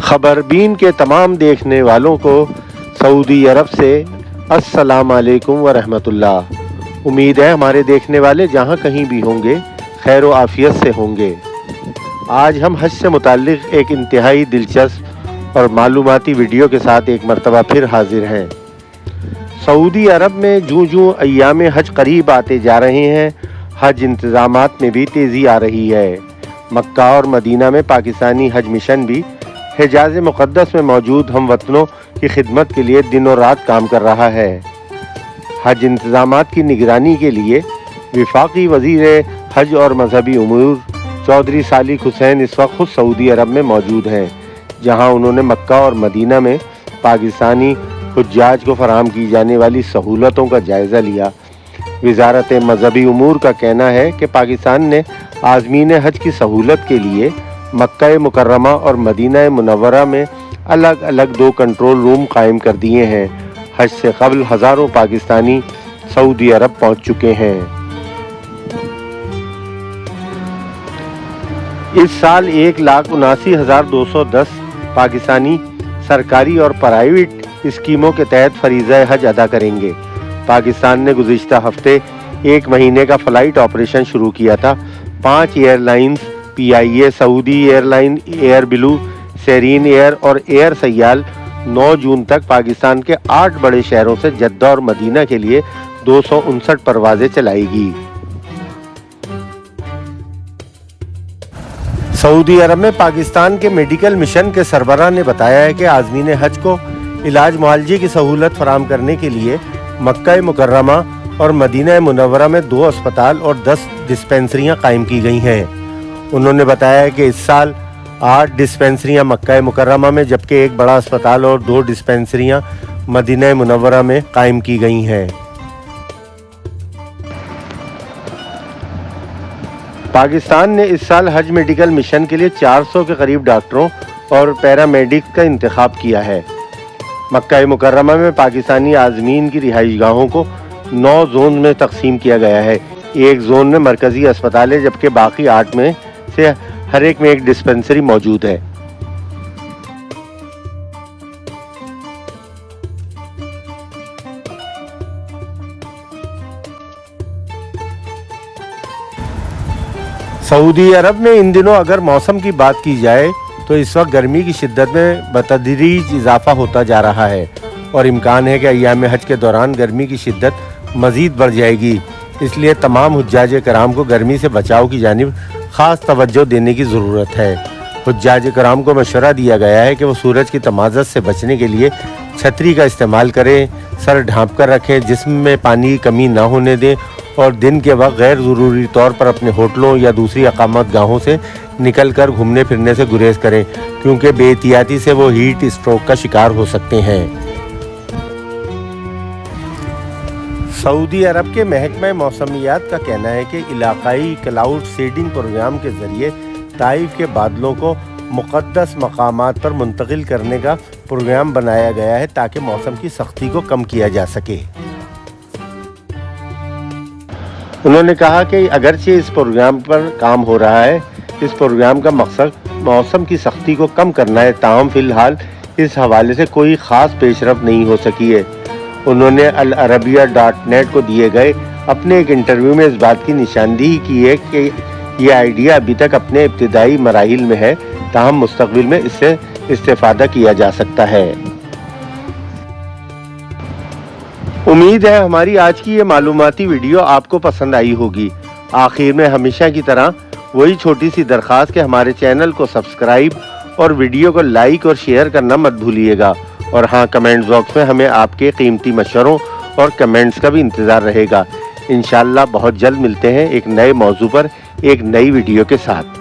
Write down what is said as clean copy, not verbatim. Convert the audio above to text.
खबरबीन के तमाम देखने वालों को सऊदी अरब से अस्सलाम वालेकुम व रहमतुल्लाह। उम्मीद है हमारे देखने वाले जहाँ कहीं भी होंगे खैर व आफियत से होंगे। आज हम हज से मुताल्लिक़ एक इंतहाई दिलचस्प और मालूमाती वीडियो के साथ एक मरतबा फिर हाजिर हैं। सऊदी अरब में जूं अय्याम हज करीब आते जा रहे हैं, हज इंतज़ामात में भी तेज़ी आ रही है। मक्का और मदीना में पाकिस्तानी हज मिशन भी हिजाज़ मुक़द्दस में मौजूद हम वतनों की खिदमत के लिए दिन और रात काम कर रहा है। हज इंतज़ामात की निगरानी के लिए वफाकी वज़ीर हज और मजहबी उमूर चौधरी सालिक हुसैन इस वक्त खुद सऊदी अरब में मौजूद हैं, जहां उन्होंने मक्का और मदीना में पाकिस्तानी हुज्जाज को फराहम की जाने वाली सहूलतों का जायज़ा लिया। वज़ारत मजहबी उमूर का कहना है कि पाकिस्तान ने आज़मीन हज की सहूलत के लिए मक्का मुकर्रमा और मदीना मुनव्वरा में अलग अलग 2 कंट्रोल रूम कायम कर दिए हैं। हज से कबल हज़ारों पाकिस्तानी सऊदी अरब पहुंच चुके हैं। इस साल 1,79,210 पाकिस्तानी सरकारी और प्राइवेट स्कीमों के तहत फरीज़ा हज अदा करेंगे। पाकिस्तान ने गुज़िश्ता हफ्ते 1 महीने का फ़्लाइट ऑपरेशन शुरू किया था। 5 airlines PIA, Saudi airline, air blue, serine air और एयर सयाल 9 जून तक पाकिस्तान के 8 बड़े शहरों से जद्दा और मदीना के लिए 259 परवाज़ें चलाएगी। सऊदी अरब में पाकिस्तान के मेडिकल मिशन के सरबराह ने बताया है कि आज़मीन हज को इलाज मुआलजे की सहूलत फराहम करने के लिए मक्का मुकर्रमा और मदीना मुनव्वरा में 2 अस्पताल और 10 डिस्पेंसरियां कायम की गई हैं। उन्होंने बताया कि इस साल 8 डिस्पेंसरियां मक्का मुकर्रमा में, जबकि 1 बड़ा अस्पताल और 2 डिस्पेंसरियां मदीना मुनव्वरा में कायम की गई हैं। पाकिस्तान ने इस साल हज मेडिकल मिशन के लिए 400 के करीब डॉक्टरों और पैरामेडिक्स का इंतखाब किया है। मक्का मुकर्रमा में पाकिस्तानी आज़मीन की रिहाइशगाहों को 9 जोन में तकसीम किया गया है। एक जोन में मरकज़ी अस्पताल है, जबकि बाकी 8 में से हर एक में एक डिस्पेंसरी मौजूद है। सऊदी अरब में इन दिनों अगर मौसम की बात की जाए तो इस वक्त गर्मी की शिद्दत में बतदरीज इजाफा होता जा रहा है और इम्कान है कि अय्याम हज के दौरान गर्मी की शिद्दत मज़ीद बढ़ जाएगी। इसलिए तमाम हुज्जाज कराम को गर्मी से बचाव की जानिब ख़ास तवज्जो देने की ज़रूरत है। हुज्जाज कराम को मशवरा दिया गया है कि वो सूरज की तमाज़त से बचने के लिए छतरी का इस्तेमाल करें, सर ढाँप कर रखें, जिस्म में पानी की कमी ना होने दें और दिन के वक्त गैर ज़रूरी तौर पर अपने होटलों या दूसरी अकामत गाहों से निकल कर घूमने फिरने से गुरेज करें, क्योंकि बेएहतियाती से वो हीट स्ट्रोक का शिकार हो सकते हैं। सऊदी अरब के महकमा मौसमियात का कहना है कि इलाकाई क्लाउड सीडिंग प्रोग्राम के ज़रिए ताइफ के बादलों को मुक़द्दस मकामात पर मुंतकिल करने का प्रोग्राम बनाया गया है ताकि मौसम की सख्ती को कम किया जा सके। उन्होंने कहा कि अगरचे इस प्रोग्राम पर काम हो रहा है, इस प्रोग्राम का मकसद मौसम की सख्ती को कम करना है, ताहम फ़िलहाल इस हवाले से कोई ख़ास पेशरफ नहीं हो सकी है। उन्होंने अल अरबिया.net को दिए गए अपने एक इंटरव्यू में इस बात की निशानदेही की है कि ये आइडिया अभी तक अपने इब्तिदाई मराहिल में है, ताहम मुस्तक़बिल में इससे इस्तेफ़ादा किया जा सकता है। उम्मीद है हमारी आज की ये मालूमाती वीडियो आपको पसंद आई होगी। आखिर में हमेशा की तरह वही छोटी सी दरख्वास्त कि हमारे चैनल को सब्सक्राइब और वीडियो को लाइक और शेयर करना मत भूलिएगा। और हाँ, कमेंट बॉक्स में हमें आपके कीमती मशवरों और कमेंट्स का भी इंतज़ार रहेगा। इंशाअल्लाह बहुत जल्द मिलते हैं एक नए मौजू पर एक नई वीडियो के साथ।